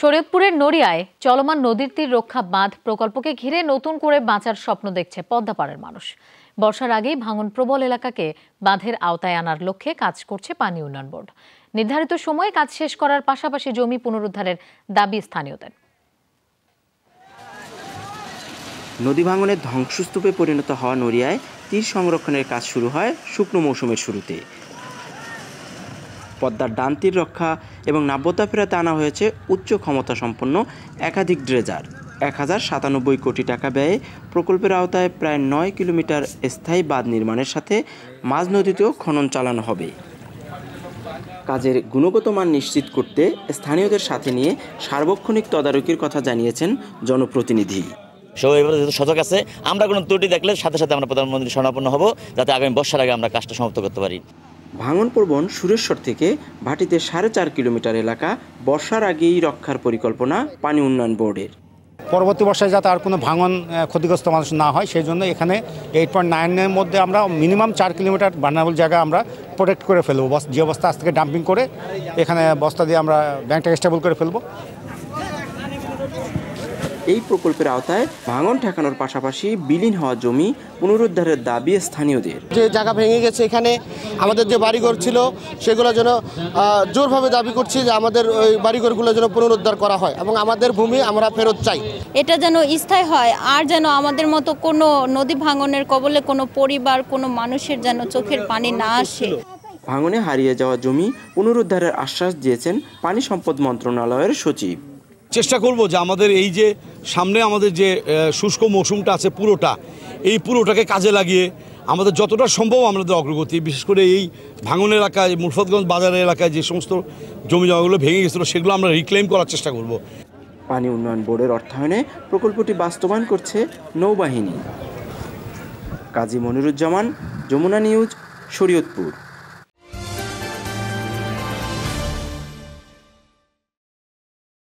শরীয়তপুরের নড়িয়ায় চলমান নদীর তীর রক্ষা বাঁধ প্রকল্পকে ঘিরে নতুন করে বাঁচার স্বপ্ন দেখছে পদ্মাপাড়ের মানুষ। বর্ষার আগেই ভাঙন প্রবল এলাকাকে বাঁধের আওতায় আনার লক্ষ্যে কাজ করছে পানি উন্নয়ন বোর্ড। নির্ধারিত সময়ে কাজ শেষ করার পাশাপাশি জমি পুনরুদ্ধারের দাবি স্থানীয়দের। নদী ভাঙনের ধ্বংসস্তূপে পরিণত হওয়া নড়িয়ায় তীর সংরক্ষণের কাজ শুরু হয় শুকনো মৌসুমের শুরুতে। পদ্মার ডান তীর রক্ষা এবং নাব্যতা ফেরাতে আনা হয়েছে উচ্চ ক্ষমতা সম্পন্ন একাধিক ড্রেজার। 1097 কোটি টাকা ব্যয়ে প্রকল্পের আওতায় প্রায় 9 কিলোমিটার স্থায়ী বাঁধ নির্মাণের সাথে মাঝ নদীতেও খনন চালানো হবে। কাজের গুণগত মান নিশ্চিত করতে স্থানীয়দের সাথে নিয়ে সার্বক্ষণিক তদারকির কথা জানিয়েছেন জনপ্রতিনিধি। সচক আছে, আমরা কোনো ত্রুটি দেখলে সাথে সাথে আমরা প্রধানমন্ত্রী শরণাপন্ন হব, যাতে আগামী বর্ষার আগে আমরা কাজটা সমাপ্ত করতে পারি। ভাঙন প্রবণ সুরেশ্বর থেকে ভাটিতে 4.5 কিলোমিটার এলাকা বর্ষার আগেই রক্ষার পরিকল্পনা পানি উন্নয়ন বোর্ডের। পরবর্তী বর্ষায় যাতে আর কোনো ভাঙন ক্ষতিগ্রস্ত মানুষ না হয় সেই জন্য এখানে 8.9-এর মধ্যে আমরা মিনিমাম 4 কিলোমিটার ভালনারেবল জায়গা আমরা প্রোটেক্ট করে ফেলবো। যে বস্তা আজ থেকে ডাম্পিং করে এখানে বস্তা দিয়ে আমরা ব্যাংকটাকে স্টেবল করে ফেলবো। এই প্রকল্পের আওতায় ভাঙন ঠেকানোর পাশাপাশি বিলীন হওয়া জমি পুনরুদ্ধারের দাবি স্থানীয়দের। যে জায়গা ভেঙে গেছে, এখানে আমাদের যে বাড়িঘর ছিল সেগুলো যেন জোরভাবে দাবি করছি যে আমাদের ওই বাড়িঘরগুলো যেন পুনরুদ্ধার করা হয় এবং আমাদের ভূমি আমরা ফেরত চাই। এটা যেন স্থায়ী হয়, আর যেন আমাদের মতো কোনো নদী ভাঙনের কবলে কোনো পরিবার, কোনো মানুষের যেন চোখের পানি না আসে। ভাঙনে হারিয়ে যাওয়া জমি পুনরুদ্ধারের আশ্বাস দিয়েছেন পানি সম্পদ মন্ত্রণালয়ের সচিব। চেষ্টা করব যে আমাদের এই যে সামনে আমাদের যে শুষ্ক মৌসুমটা আছে এই পুরোটাকে কাজে লাগিয়ে আমাদের যতটা সম্ভব আমাদের অগ্রগতি, বিশেষ করে এই ভাঙন এলাকায় মুরফতগঞ্জ বাজার এলাকায় যে সমস্ত জমি জমাগুলো ভেঙে গেছিলো সেগুলো আমরা রিক্লেম করার চেষ্টা করব। পানি উন্নয়ন বোর্ডের অর্থায়নে প্রকল্পটি বাস্তবায়ন করছে নৌবাহিনী। কাজী মনিরুজ্জামান, যমুনা নিউজ, শরীয়তপুর।